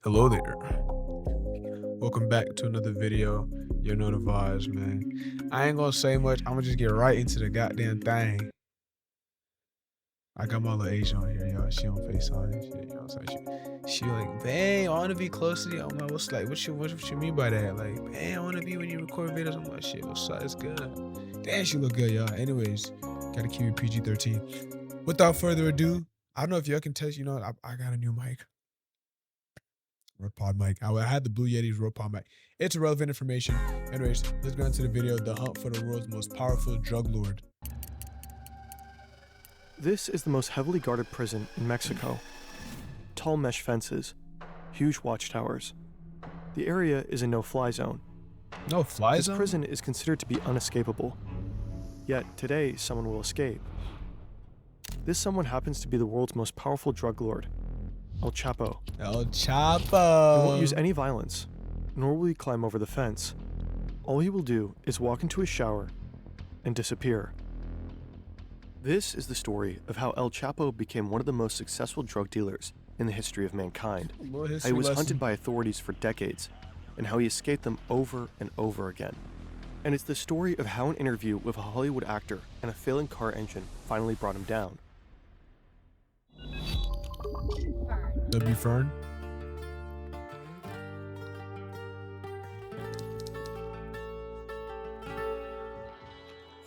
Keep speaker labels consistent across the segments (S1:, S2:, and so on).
S1: Hello there. Welcome back to another video. You know the vibes, man. I ain't gonna say much. I'm gonna just get right into the goddamn thing. I got my little Asian on here, y'all. She on FaceTime and shit, you know what I'm saying? She like, babe, I wanna be close to you. I'm like, what's like, what you mean by that? Like, babe, I wanna be when you record videos. I'm like, shit, what's up? It's good. Damn, she look good, y'all. Anyways, gotta keep it PG-13. Without further ado, I don't know if y'all can test, I got a new mic. Rode Pod mic. I had the Blue Yeti's Rode Pod mic. It's irrelevant information. Anyways, let's go into the video. The hunt for the world's most powerful drug lord.
S2: This is the most heavily guarded prison in Mexico. Tall mesh fences, huge watchtowers. The area is a no-fly zone.
S1: No fly
S2: This
S1: zone?
S2: prison is considered to be unescapable. Yet today, someone will escape. This someone happens to be the world's most powerful drug lord, El Chapo.
S1: El
S2: He
S1: Chapo.
S2: won't use any violence, nor will he climb over the fence. All he will do is walk into his shower and disappear. This is the story of how El Chapo became one of the most successful drug dealers in the history of mankind.
S1: Little
S2: How
S1: history
S2: he was
S1: lesson.
S2: hunted by authorities for decades, and how he escaped them over and over again. And it's the story of how an interview with a Hollywood actor and a failing car engine finally brought him down.
S1: W. Fern.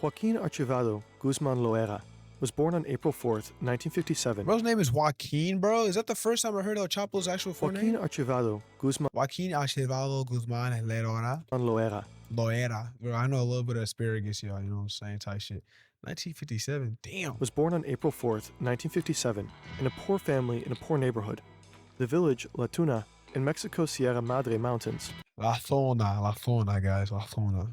S2: Joaquin Archivado Guzman Loera was born on April 4th, 1957.
S1: Bro's name is Joaquin, bro. Is that the first time I heard El Chapo's actual full
S2: Joaquin
S1: name?
S2: Archivado Guzman
S1: Joaquin Archivado Guzman Lerora.
S2: Loera
S1: Loera. Bro, I know a little bit of asparagus, y'all. You know what I'm saying? Type shit. 1957. Damn.
S2: was born on April 4th, 1957, in a poor family in a poor neighborhood, the village La Tuna in Mexico's Sierra Madre Mountains.
S1: La Zona, guys. La Zona.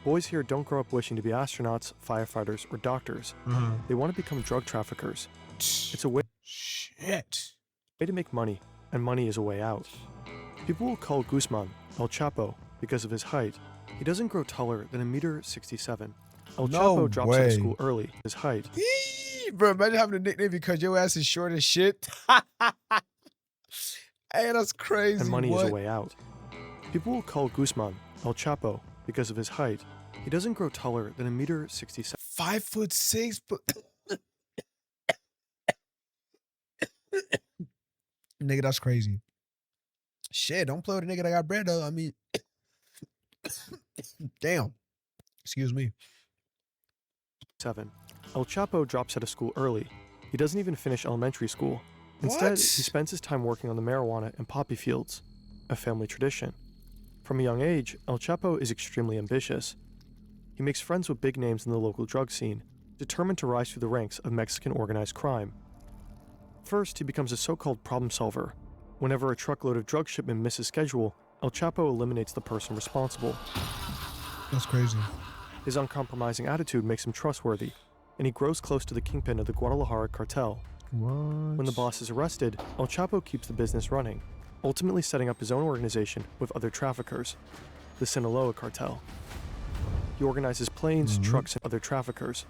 S2: Boys here don't grow up wishing to be astronauts, firefighters, or doctors.
S1: Uh-huh.
S2: They want to become drug traffickers. It's a way
S1: Shit.
S2: to make money, and money is a way out. People will call Guzman El Chapo because of his height. He doesn't grow taller than 1.67 m. El
S1: No
S2: Chapo drops out
S1: way.
S2: of school early. His height.
S1: Eee, bro, imagine having a nickname because your ass is short as shit. Hey, that's crazy.
S2: And money is
S1: What?
S2: a way out. People will call Guzman El Chapo because of his height. He doesn't grow taller than 1.67 m.
S1: 5'6", but nigga, that's crazy. Shit, don't play with a nigga that got bread though. I mean, damn. Excuse me.
S2: El Chapo drops out of school early. He doesn't even finish elementary school. Instead,
S1: What?
S2: he spends his time working on the marijuana and poppy fields, a family tradition. From a young age, El Chapo is extremely ambitious. He makes friends with big names in the local drug scene, determined to rise through the ranks of Mexican organized crime. First, he becomes a so-called problem solver. Whenever a truckload of drug shipment misses schedule, El Chapo eliminates the person responsible.
S1: That's crazy.
S2: His uncompromising attitude makes him trustworthy, and he grows close to the kingpin of the Guadalajara cartel.
S1: What?
S2: When the boss is arrested, El Chapo keeps the business running, ultimately setting up his own organization with other traffickers, the Sinaloa cartel. He organizes planes, trucks, and other traffickers,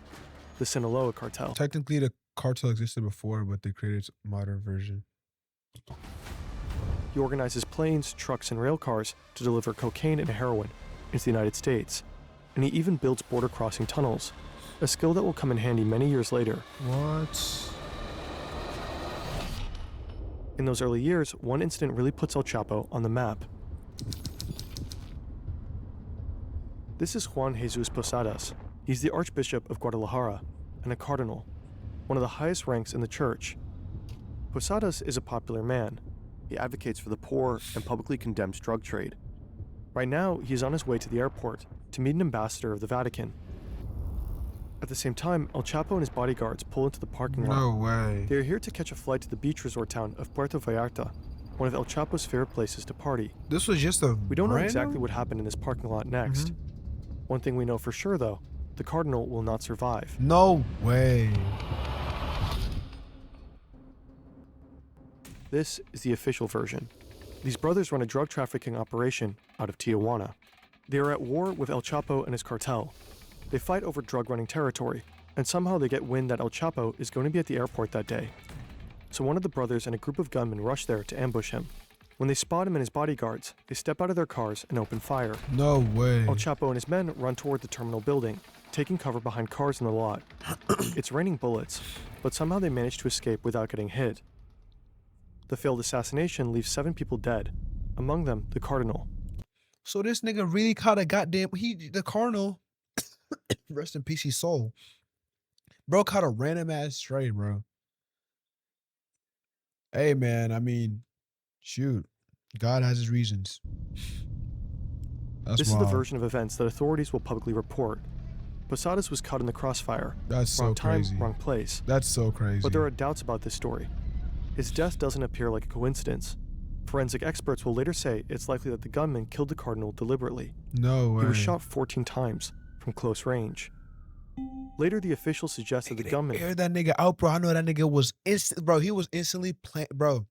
S2: the Sinaloa cartel.
S1: Technically, the cartel existed before, but they created a modern version.
S2: He organizes planes, trucks, and rail cars to deliver cocaine and heroin into the United States, and he even builds border-crossing tunnels, a skill that will come in handy many years later.
S1: What?
S2: In those early years, one incident really puts El Chapo on the map. This is Juan Jesus Posadas. He's the Archbishop of Guadalajara and a cardinal, one of the highest ranks in the church. Posadas is a popular man. He advocates for the poor and publicly condemns drug trade. Right now, he is on his way to the airport to meet an ambassador of the Vatican. At the same time, El Chapo and his bodyguards pull into the parking lot.
S1: No way.
S2: They are here to catch a flight to the beach resort town of Puerto Vallarta, one of El Chapo's favorite places to party.
S1: This was just a
S2: We don't know
S1: random?
S2: exactly what happened in this parking lot next. One thing we know for sure, though, the cardinal will not survive.
S1: No way.
S2: This is the official version. These brothers run a drug trafficking operation out of Tijuana. They are at war with El Chapo and his cartel. They fight over drug running territory, and somehow they get wind that El Chapo is going to be at the airport that day. so one of the brothers and a group of gunmen rush there to ambush him. When they spot him and his bodyguards, they step out of their cars and open fire.
S1: No way.
S2: El Chapo and his men run toward the terminal building, taking cover behind cars in the lot. It's raining bullets, but somehow they manage to escape without getting hit. The failed assassination leaves 7 people dead, among them the cardinal.
S1: So this nigga really caught a goddamn the Cardinal. Rest in peace, his soul. Bro caught a random ass stray, bro. Hey man, I mean, shoot. God has his reasons. That's
S2: This
S1: wild.
S2: is the version of events that authorities will publicly report. Posadas was caught in the crossfire.
S1: That's
S2: wrong
S1: so
S2: time,
S1: crazy.
S2: wrong place.
S1: That's so crazy.
S2: But there are doubts about this story. His death doesn't appear like a coincidence. Forensic experts will later say it's likely that the gunman killed the cardinal deliberately.
S1: No way.
S2: He was shot 14 times from close range. Later, the officials suggested the gunman
S1: aired that nigga out, bro. I know that nigga was bro. He was instantly bro.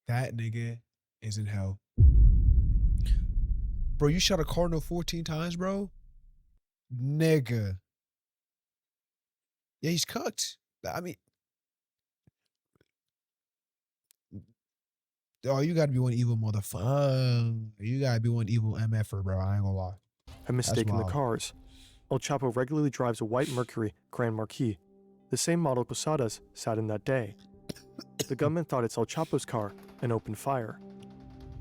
S1: That nigga is in hell, bro. You shot a cardinal 14 times, bro. Nigga. Yeah, he's cooked. I mean, oh, you gotta be one evil motherfucker. You gotta be one evil MFer, bro. I ain't gonna lie.
S2: have mistaken the
S1: wild.
S2: cars. El Chapo regularly drives a white Mercury Grand Marquis, the same model Posadas sat in that day. The gunman thought it's El Chapo's car and opened fire.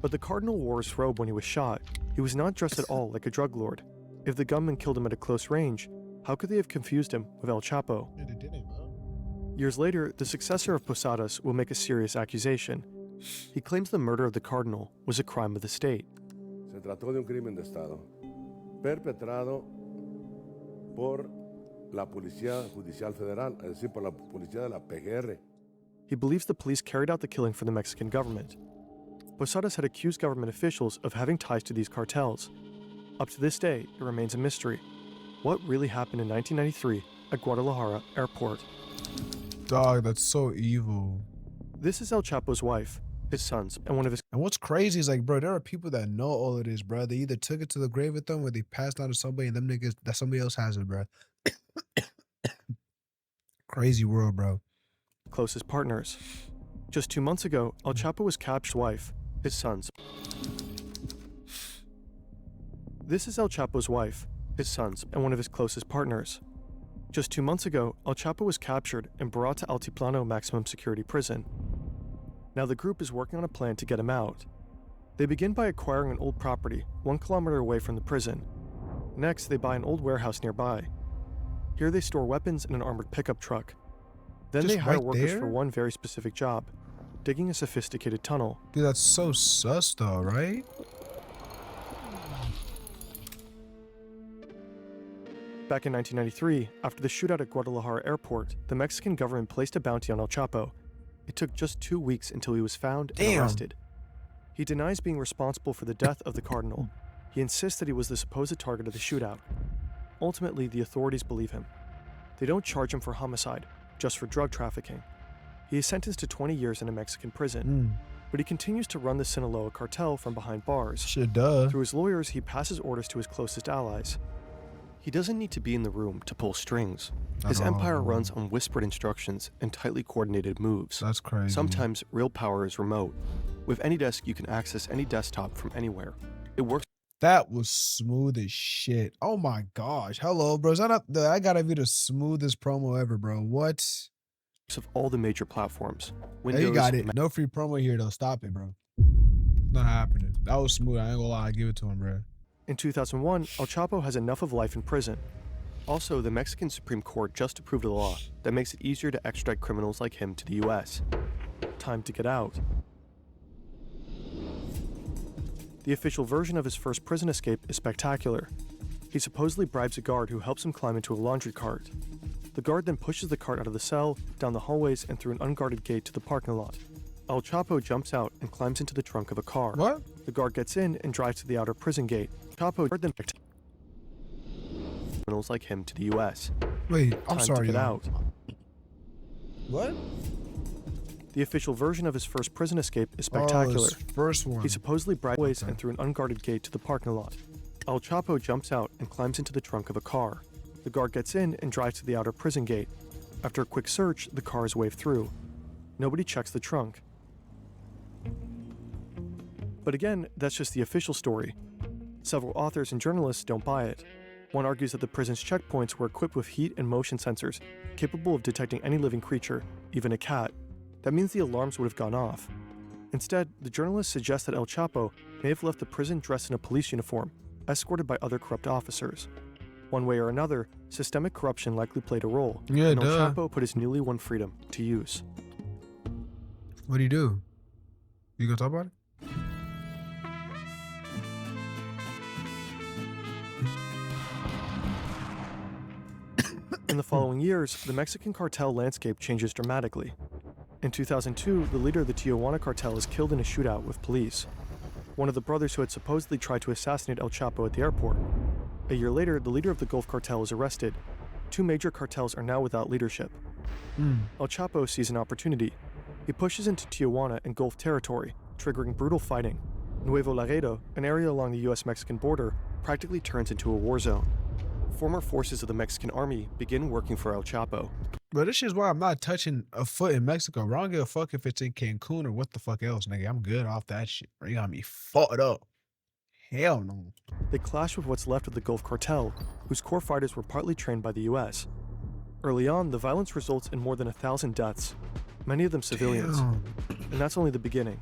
S2: But the cardinal wore his robe when he was shot. He was not dressed at all like a drug lord. If the gunman killed him at a close range, how could they have confused him with El Chapo?
S1: Yeah, they didn't, bro.
S2: Years later, the successor of Posadas will make a serious accusation. He claims the murder of the cardinal was a crime of the state.
S3: Se trató de un crimen de Estado, perpetrado por la Policía Judicial Federal, es decir, por la Policía de la PGR.
S2: He believes the police carried out the killing for the Mexican government. Posadas had accused government officials of having ties to these cartels. Up to this day, it remains a mystery. What really happened in 1993 at Guadalajara Airport?
S1: Dog, that's so evil.
S2: This is El Chapo's wife, his sons, and one of his
S1: And what's crazy is like, bro, there are people that know all of this, bro. They either took it to the grave with them or they passed on to somebody and them niggas that somebody else has it, bro. Crazy world, bro.
S2: closest partners. Just 2 months ago, El Chapo was captured wife, his sons. This is El Chapo's wife, his sons, and one of his closest partners. Just 2 months ago, El Chapo was captured and brought to Altiplano Maximum Security Prison. Now the group is working on a plan to get him out. They begin by acquiring an old property 1 kilometer away from the prison. Next, they buy an old warehouse nearby. Here they store weapons in an armored pickup truck. Then
S1: Just
S2: they hire
S1: right
S2: workers
S1: there?
S2: for one very specific job, digging a sophisticated tunnel.
S1: Dude, that's so sus though, right?
S2: Back in 1993, after the shootout at Guadalajara Airport, the Mexican government placed a bounty on El Chapo. It took just 2 weeks until he was found and
S1: Damn.
S2: arrested. He denies being responsible for the death of the cardinal. He insists that he was the supposed target of the shootout. Ultimately, the authorities believe him. They don't charge him for homicide, just for drug trafficking. He is sentenced to 20 years in a Mexican prison, but he continues to run the Sinaloa cartel from behind bars.
S1: Shit, duh.
S2: Through his lawyers, he passes orders to his closest allies. He doesn't need to be in the room to pull strings. His
S1: At all.
S2: empire runs on whispered instructions and tightly coordinated moves.
S1: That's crazy.
S2: Sometimes real power is remote. With AnyDesk, you can access any desktop from anywhere. It works
S1: That was smooth as shit. Oh my gosh. Hello, bro. Is that not, I gotta be the smoothest promo ever, bro. What?
S2: of all the major platforms.
S1: Hey, you got it. No free promo here though. Stop it, bro. It's not happening. That was smooth. I ain't gonna lie. I give it to him, bro.
S2: In 2001, El Chapo has enough of life in prison. Also, the Mexican Supreme Court just approved a law that makes it easier to extradite criminals like him to the US. Time to get out. The official version of his first prison escape is spectacular. He supposedly bribes a guard who helps him climb into a laundry cart. The guard then pushes the cart out of the cell, down the hallways, and through an unguarded gate to the parking lot. El Chapo jumps out and climbs into the trunk of a car.
S1: What?
S2: The guard gets in and drives to the outer prison gate. Chapo then criminals like him to the US.
S1: Wait, I'm
S2: Time
S1: sorry,
S2: to get
S1: y'all.
S2: out.
S1: What?
S2: The official version of his first prison escape is spectacular.
S1: Oh, his first one.
S2: He supposedly bribed ways and through an unguarded gate to the parking lot. El Chapo jumps out and climbs into the trunk of a car. The guard gets in and drives to the outer prison gate. After a quick search, the car is waved through. Nobody checks the trunk. But again, that's just the official story. Several authors and journalists don't buy it. One argues that the prison's checkpoints were equipped with heat and motion sensors, capable of detecting any living creature, even a cat. That means the alarms would have gone off. Instead, the journalists suggest that El Chapo may have left the prison dressed in a police uniform, escorted by other corrupt officers. One way or another, systemic corruption likely played a role,
S1: Yeah,
S2: and El
S1: duh.
S2: Chapo put his newly won freedom to use.
S1: What'd he do? You gonna talk about it?
S2: In the following years, the Mexican cartel landscape changes dramatically. In 2002, the leader of the Tijuana cartel is killed in a shootout with police. One of the brothers who had supposedly tried to assassinate El Chapo at the airport. A year later, the leader of the Gulf cartel is arrested. Two major cartels are now without leadership. El Chapo sees an opportunity. He pushes into Tijuana and Gulf territory, triggering brutal fighting. Nuevo Laredo, an area along the US-Mexican border, practically turns into a war zone. Former forces of the Mexican army begin working for El Chapo.
S1: But this is why I'm not touching a foot in Mexico, bro. I don't give a fuck if it's in Cancun or what the fuck else, nigga. I'm good off that shit, bro. You got me fucked up. Hell no.
S2: They clash with what's left of the Gulf cartel, whose core fighters were partly trained by the US. Early on, the violence results in more than 1,000 deaths, many of them civilians.
S1: Damn.
S2: And that's only the beginning.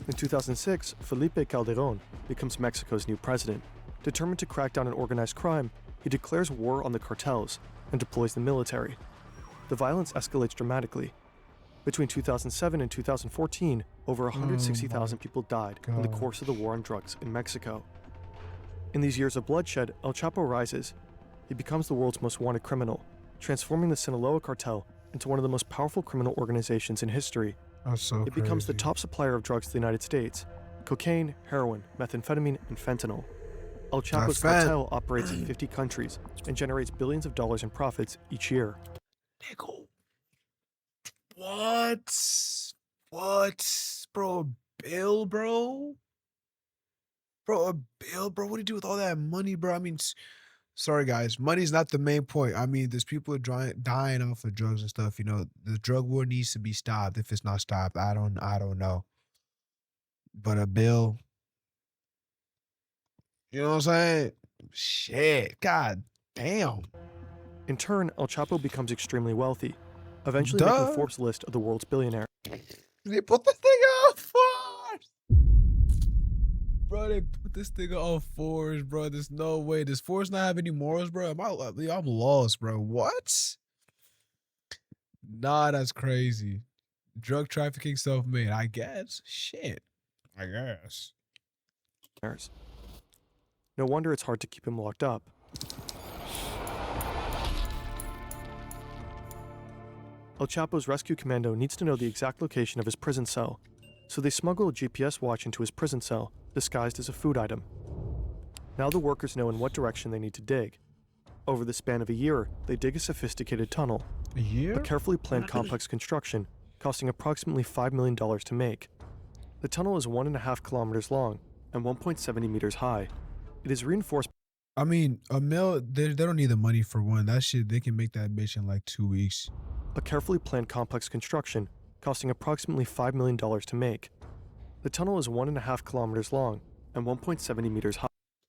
S2: In 2006, Felipe Calderón becomes Mexico's new president. Determined to crack down on organized crime, he declares war on the cartels and deploys the military. The violence escalates dramatically. Between 2007 and 2014, over 160,000 people died in the course of the war on drugs in Mexico. In these years of bloodshed, El Chapo rises. He becomes the world's most wanted criminal, transforming the Sinaloa cartel into one of the most powerful criminal organizations in history.
S1: That's so
S2: It becomes the
S1: crazy.
S2: top supplier of drugs to the United States: cocaine, heroin, methamphetamine, and fentanyl. El Chapo's cartel operates in 50 countries and generates billions of dollars in profits each year.
S1: Nigga. What? What? Bro, a bill, bro? Bro, a bill, bro? What do you do with all that money, bro? I mean, sorry, guys. Money's not the main point. I mean, there's people dying off of drugs and stuff. You know, the drug war needs to be stopped. If it's not stopped, I don't know. But a bill, you know what I'm saying? Shit. God damn.
S2: In turn, El Chapo becomes extremely wealthy, eventually making
S1: Duh.
S2: Forbes' list of the world's billionaires.
S1: They put this thing on Forbes. Bro, they put this thing on Forbes, bro. There's no way. Does Forbes not have any morals, bro? I'm lost, bro. What? Nah, that's crazy. Drug trafficking self-made, I guess. Shit. I guess.
S2: No wonder it's hard to keep him locked up. El Chapo's rescue commando needs to know the exact location of his prison cell, so they smuggle a GPS watch into his prison cell, disguised as a food item. Now the workers know in what direction they need to dig. Over the span of a year, they dig a sophisticated tunnel,
S1: A year?
S2: a carefully planned complex construction, costing approximately $5 million to make. The tunnel is 1.5 kilometers long and 1.70 meters high. It is reinforced.
S1: I mean, a mill, they don't need the money for one. That shit, they can make that bitch in like 2 weeks.
S2: A carefully planned complex construction, costing approximately $5 million to make. The tunnel is 1.5 kilometers long and 1.70 meters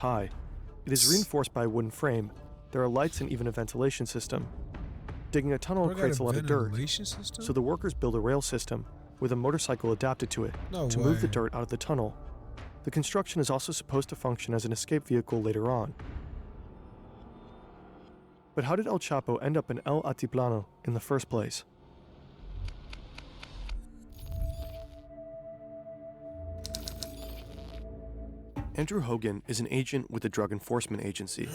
S2: high. It is reinforced by a wooden frame. There are lights and even a ventilation system. Digging a tunnel
S1: Bro, got
S2: creates a lot of dirt,
S1: ventilation system?
S2: so the workers build a rail system with a motorcycle adapted to it
S1: No
S2: to move the
S1: way.
S2: dirt out of the tunnel. The construction is also supposed to function as an escape vehicle later on. But how did El Chapo end up in El Altiplano in the first place? Andrew Hogan is an agent with the Drug Enforcement Agency.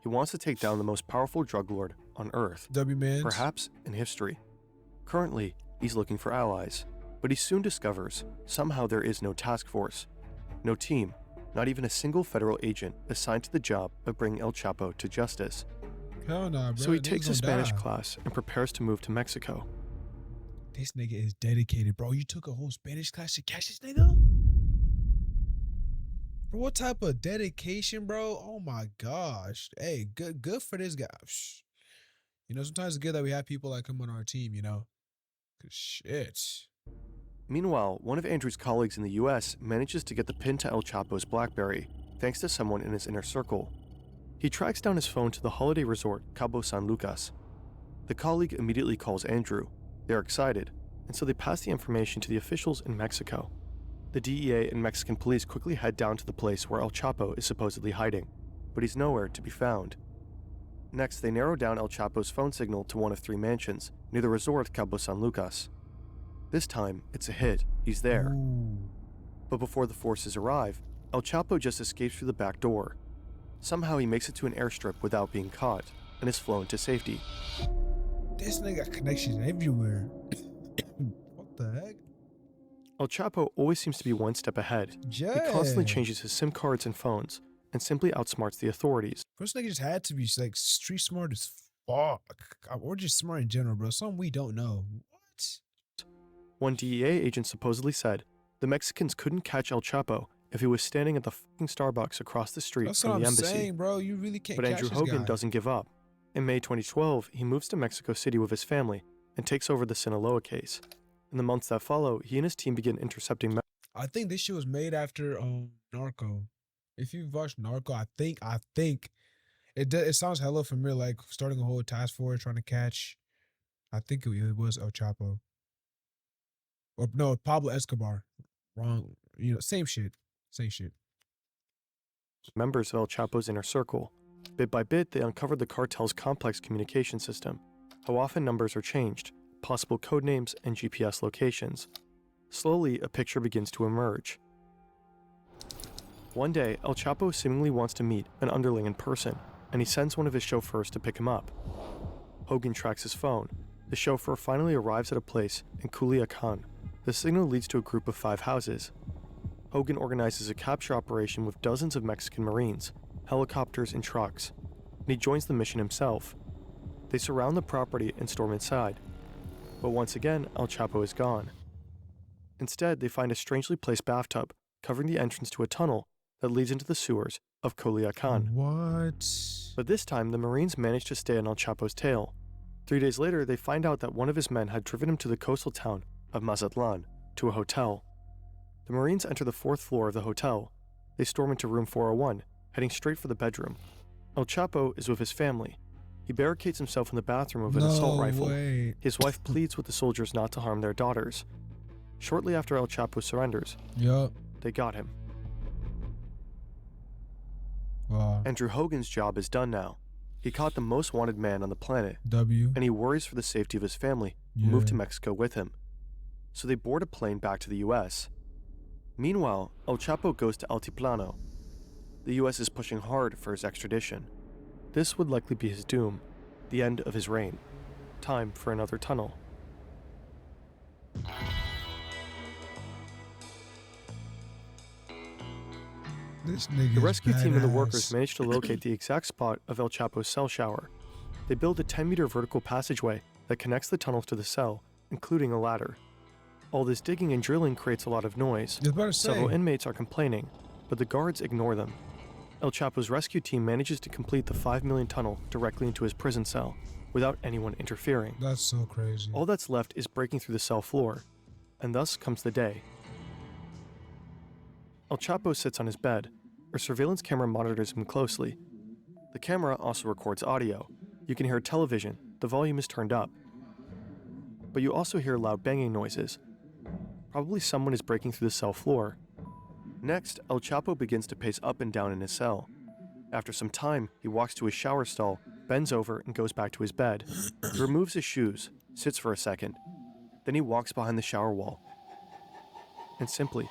S2: He wants to take down the most powerful drug lord on Earth,
S1: W-man.
S2: perhaps in history. Currently, he's looking for allies, but he soon discovers somehow there is no task force, no team, not even a single federal agent assigned to the job of bringing El Chapo to justice.
S1: Hell nah, bro.
S2: So he
S1: Niggas
S2: takes a
S1: gonna
S2: Spanish
S1: die.
S2: class and prepares to move to Mexico.
S1: This nigga is dedicated, bro. You took a whole Spanish class to catch this nigga? Bro, what type of dedication, bro? Oh my gosh. Hey, good for this guy. You know, sometimes it's good that we have people like him on our team, you know? 'Cause shit.
S2: Meanwhile, one of Andrew's colleagues in the US manages to get the pin to El Chapo's BlackBerry, thanks to someone in his inner circle. He tracks down his phone to the holiday resort Cabo San Lucas. The colleague immediately calls Andrew. They're excited, and so they pass the information to the officials in Mexico. The DEA and Mexican police quickly head down to the place where El Chapo is supposedly hiding, but he's nowhere to be found. Next, they narrow down El Chapo's phone signal to one of 3 mansions near the resort Cabo San Lucas. This time, it's a hit. He's there.
S1: Ooh.
S2: But before the forces arrive, El Chapo just escapes through the back door. Somehow he makes it to an airstrip without being caught, and is flown to safety.
S1: This nigga got connections everywhere. What the heck?
S2: El Chapo always seems to be one step ahead.
S1: Yeah.
S2: He constantly changes his SIM cards and phones, and simply outsmarts the authorities.
S1: First nigga just had to be like street smart as fuck. Or just smart in general, bro. Something we don't know. What?
S2: One DEA agent supposedly said the Mexicans couldn't catch El Chapo if he was standing at the fucking Starbucks across the street
S1: That's
S2: from
S1: what
S2: the
S1: I'm
S2: embassy.
S1: saying, bro. You really can't
S2: But
S1: catch
S2: Andrew
S1: this
S2: Hogan
S1: guy.
S2: doesn't give up. In May 2012, he moves to Mexico City with his family and takes over the Sinaloa case. In the months that follow, he and his team begin intercepting
S1: I think this shit was made after Narco. If you've watched Narco, I think it sounds hella familiar, like starting a whole task force trying to catch. I think it was El Chapo. Or no, Pablo Escobar. Wrong. You know, same shit. Same shit.
S2: members of El Chapo's inner circle. Bit by bit, they uncovered the cartel's complex communication system, how often numbers are changed, possible code names, and GPS locations. Slowly, a picture begins to emerge. One day, El Chapo seemingly wants to meet an underling in person, and he sends one of his chauffeurs to pick him up. Hogan tracks his phone. The chauffeur finally arrives at a place in Culiacan. The signal leads to a group of 5 houses. Hogan organizes a capture operation with dozens of Mexican Marines, helicopters, and trucks, and he joins the mission himself. They surround the property and storm inside. But once again, El Chapo is gone. Instead, they find a strangely placed bathtub covering the entrance to a tunnel that leads into the sewers of Culiacan.
S1: What?
S2: But this time, the Marines manage to stay on El Chapo's tail. 3 days later, they find out that one of his men had driven him to the coastal town of Mazatlan, to a hotel. The Marines enter the 4th floor of the hotel. They storm into room 401, heading straight for the bedroom. El Chapo is with his family. He barricades himself in the bathroom with an assault rifle.
S1: Way.
S2: His wife pleads with the soldiers not to harm their daughters. Shortly after El Chapo surrenders,
S1: Yup.
S2: they got him.
S1: Wow.
S2: Andrew Hogan's job is done now. He caught the most wanted man on the planet,
S1: W.
S2: and he worries for the safety of his family, who
S1: Yeah.
S2: moved to Mexico with him. So they board a plane back to the US. Meanwhile, El Chapo goes to Altiplano. The US is pushing hard for his extradition. This would likely be his doom, the end of his reign. Time for another tunnel.
S1: This nigga.
S2: The rescue team and the workers managed to locate the exact spot of El Chapo's cell shower. They build a 10-meter vertical passageway that connects the tunnels to the cell, including a ladder. All this digging and drilling creates a lot of noise.
S1: I was about to say.
S2: Several inmates are complaining, but the guards ignore them. El Chapo's rescue team manages to complete the 5 million tunnel directly into his prison cell, without anyone interfering.
S1: That's so crazy.
S2: All that's left is breaking through the cell floor, and thus comes the day. El Chapo sits on his bed. A surveillance camera monitors him closely. The camera also records audio. You can hear television, the volume is turned up. But you also hear loud banging noises. Probably someone is breaking through the cell floor. Next, El Chapo begins to pace up and down in his cell. After some time, he walks to his shower stall, bends over, and goes back to his bed. He removes his shoes, sits for a second. Then he walks behind the shower wall and simply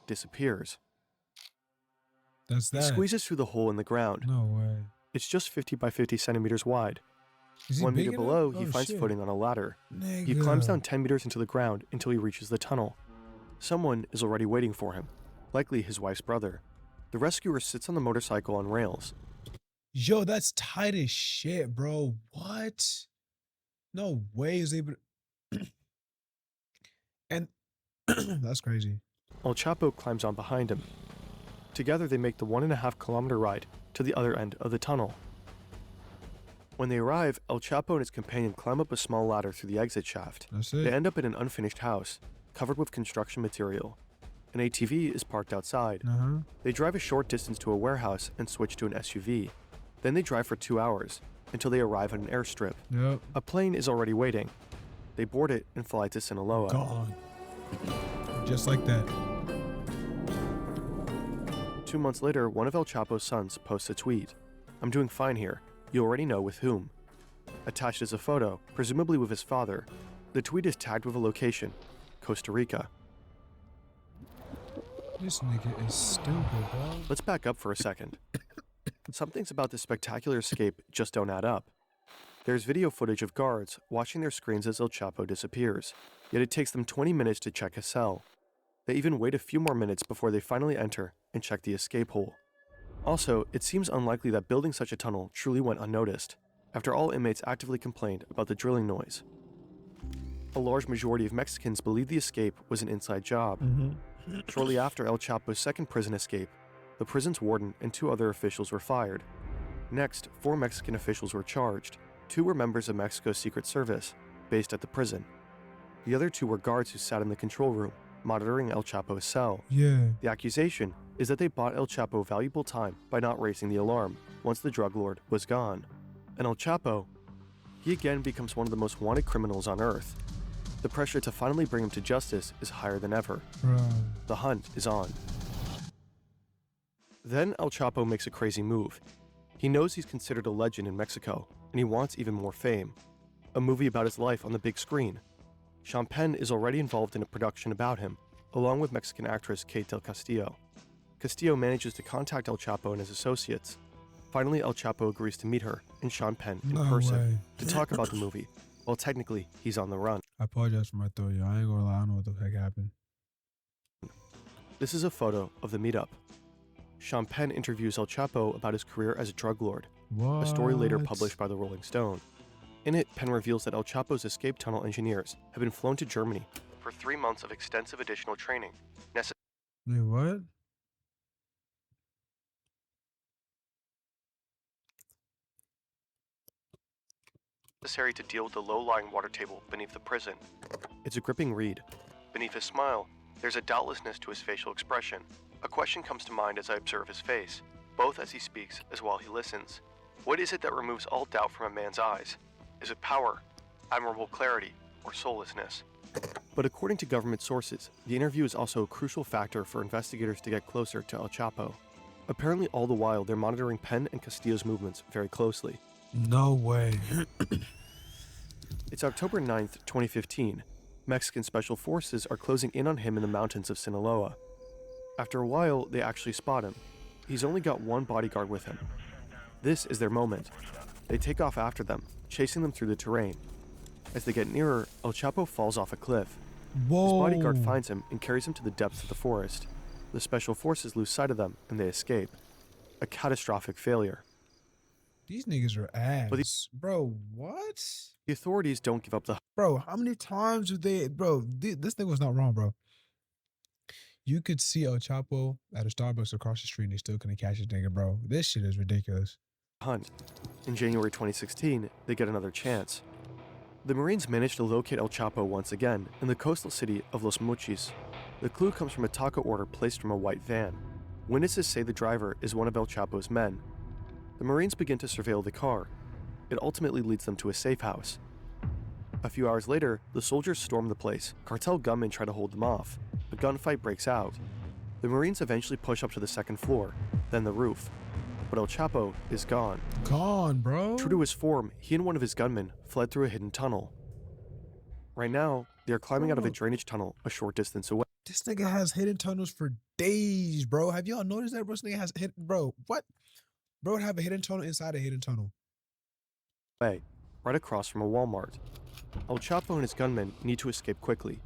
S2: disappears.
S1: That's
S2: He
S1: that.
S2: squeezes through the hole in the ground.
S1: No way.
S2: It's just 50 by 50 centimeters wide.
S1: Is he
S2: 1
S1: big
S2: meter
S1: enough?
S2: below, he
S1: Oh,
S2: finds
S1: shit.
S2: footing on a ladder.
S1: Nigga.
S2: He climbs down 10 meters into the ground until he reaches the tunnel. Someone is already waiting for him, likely his wife's brother. The rescuer sits on the motorcycle on rails.
S1: Yo, that's tight as shit, bro. What? No way is able to... And that's crazy.
S2: El Chapo climbs on behind him. Together they make the 1.5 kilometer ride to the other end of the tunnel. When they arrive, El Chapo and his companion climb up a small ladder through the exit shaft.
S1: That's it.
S2: They end up in an unfinished house, covered with construction material. An ATV is parked outside. They drive a short distance to a warehouse and switch to an SUV. Then they drive for 2 hours, until they arrive at an airstrip.
S1: Yep.
S2: A plane is already waiting. They board it and fly to Sinaloa.
S1: Gone. Just like that.
S2: 2 months later, one of El Chapo's sons posts a tweet. "I'm doing fine here. You already know with whom." Attached is a photo, presumably with his father. The tweet is tagged with a location, Costa Rica.
S1: This nigga is stupid, bro.
S2: Let's back up for a second. Some things about this spectacular escape just don't add up. There's video footage of guards watching their screens as El Chapo disappears, yet it takes them 20 minutes to check his cell. They even wait a few more minutes before they finally enter and check the escape hole. Also, it seems unlikely that building such a tunnel truly went unnoticed. After all, inmates actively complained about the drilling noise. A large majority of Mexicans believe the escape was an inside job. Shortly after El Chapo's second prison escape, the prison's warden and 2 other officials were fired. Next, 4 Mexican officials were charged. 2 were members of Mexico's Secret Service, based at the prison. The other 2 were guards who sat in the control room, monitoring El Chapo's cell.
S1: Yeah.
S2: The accusation is that they bought El Chapo valuable time by not raising the alarm once the drug lord was gone. And El Chapo, he again becomes one of the most wanted criminals on Earth. The pressure to finally bring him to justice is higher than ever.
S1: Bro.
S2: The hunt is on. Then El Chapo makes a crazy move. He knows he's considered a legend in Mexico, and he wants even more fame. A movie about his life on the big screen. Sean Penn is already involved in a production about him, along with Mexican actress Kate del Castillo. Castillo manages to contact El Chapo and his associates. Finally, El Chapo agrees to meet her and Sean Penn in person to talk about the movie. Well, technically, he's on the run.
S1: I apologize for my throat, yo. I ain't gonna lie, I don't know what the heck happened.
S2: This is a photo of the meetup. Sean Penn interviews El Chapo about his career as a drug lord,
S1: What?
S2: a story later published by the Rolling Stone. In it, Penn reveals that El Chapo's escape tunnel engineers have been flown to Germany for 3 months of extensive additional training
S1: Wait, what?
S2: necessary to deal with the low-lying water table beneath the prison. It's a gripping read. Beneath his smile, there's a doubtlessness to his facial expression. A question comes to mind as I observe his face, both as he speaks as while he listens. What is it that removes all doubt from a man's eyes? Is it power, admirable clarity, or soullessness? But according to government sources, the interview is also a crucial factor for investigators to get closer to El Chapo. Apparently all the while they're monitoring Penn and Castillo's movements very closely.
S1: No way.
S2: It's October 9th, 2015. Mexican special forces are closing in on him in the mountains of Sinaloa. After a while, they actually spot him. He's only got 1 bodyguard with him. This is their moment. They take off after them, chasing them through the terrain. As they get nearer, El Chapo falls off a cliff.
S1: Whoa.
S2: His bodyguard finds him and carries him to the depths of the forest. The special forces lose sight of them and they escape. A catastrophic failure.
S1: These niggas are ass.
S2: But
S1: Bro, what?
S2: The authorities don't give up the
S1: Bro, how many times have they... Bro, this thing was not wrong, bro. You could see El Chapo at a Starbucks across the street and they still couldn't catch this nigga, bro. This shit is ridiculous.
S2: hunt. In January 2016, they get another chance. The Marines manage to locate El Chapo once again in the coastal city of Los Mochis. The clue comes from a taco order placed from a white van. Witnesses say the driver is one of El Chapo's men. The Marines begin to surveil the car. It ultimately leads them to a safe house. A few hours later, the soldiers storm the place. Cartel gunmen try to hold them off. A gunfight breaks out. The Marines eventually push up to the second floor, then the roof. But El Chapo is gone.
S1: Gone, bro.
S2: True to his form, he and one of his gunmen fled through a hidden tunnel. Right now, they are climbing out of a drainage tunnel a short distance away.
S1: This nigga has hidden tunnels for days, bro. Have y'all noticed that, bro? This nigga has hidden... Bro, what? Bro would have a hidden tunnel inside a hidden tunnel.
S2: Right across from a Walmart. El Chapo and his gunmen need to escape quickly.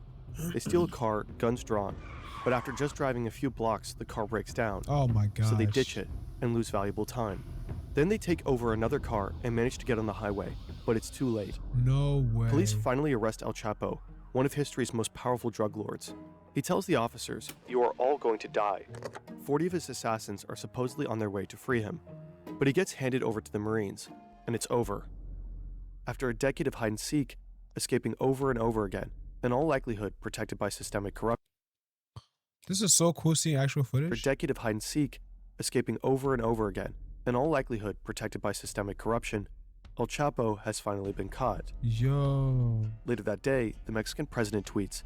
S2: They steal a car, guns drawn, but after just driving a few blocks, the car breaks down.
S1: Oh my god.
S2: So they ditch it and lose valuable time. Then they take over another car and manage to get on the highway, but it's too late.
S1: No way.
S2: Police finally arrest El Chapo, one of history's most powerful drug lords. He tells the officers, "You are all going to die." 40 of his assassins are supposedly on their way to free him, but he gets handed over to the Marines, and it's over. After a decade of hide and seek, escaping over and over again, in all likelihood protected by systemic corruption.
S1: This is so cool seeing actual
S2: For a
S1: footage.
S2: decade of hide and seek, escaping over and over again, in all likelihood protected by systemic corruption, El Chapo has finally been caught.
S1: Yo.
S2: Later that day, the Mexican president tweets,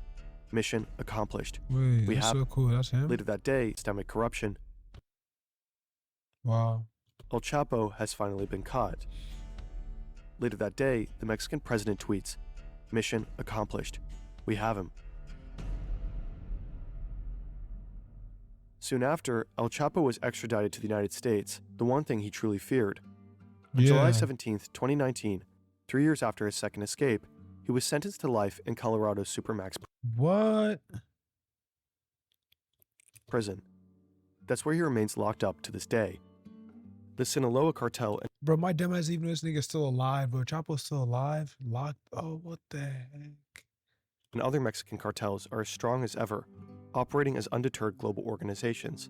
S2: "Mission accomplished."
S1: Wait,
S2: We
S1: that's
S2: have-
S1: so cool. That's him?
S2: Later that day, systemic corruption,
S1: Wow.
S2: El Chapo has finally been caught. Later that day, the Mexican president tweets, "Mission accomplished. We have him." Soon after, El Chapo was extradited to the United States, the one thing he truly feared. On July 17th, 2019, 3 years after his second escape, he was sentenced to life in Colorado's Supermax
S1: What?
S2: prison. That's where he remains locked up to this day. The Sinaloa cartel
S1: Bro, my dumb ass even know this nigga's still alive, bro. Chapo's still alive? Locked? Oh, what the heck?
S2: and other Mexican cartels are as strong as ever, operating as undeterred global organizations.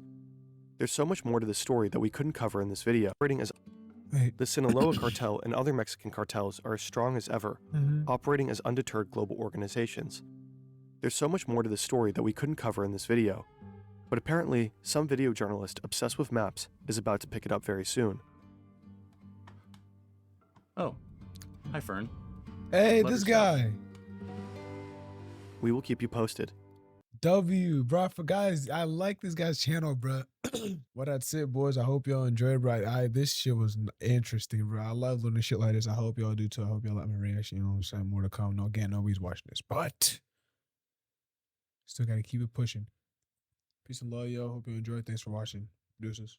S2: There's so much more to this story that we couldn't cover in this video.
S1: Wait.
S2: The Sinaloa cartel and other Mexican cartels are as strong as ever, operating as undeterred global organizations. There's so much more to this story that we couldn't cover in this video. But apparently, some video journalist obsessed with maps is about to pick it up very soon.
S4: Oh, hi Fern.
S1: Hey,
S4: Letter
S1: this
S4: stuff.
S1: guy.
S2: We will keep you posted.
S1: W, bro. I forgot. I like this guy's channel, bro. Well, that's it, boys. I hope y'all enjoyed, bro. This shit was interesting, bro. I love learning shit like this. I hope y'all do too. I hope y'all like my reaction. You know what I'm saying? More to come. No, again, nobody's watching this, but still gotta keep it pushing. Peace and love, y'all. Hope you enjoyed. Thanks for watching. Deuces.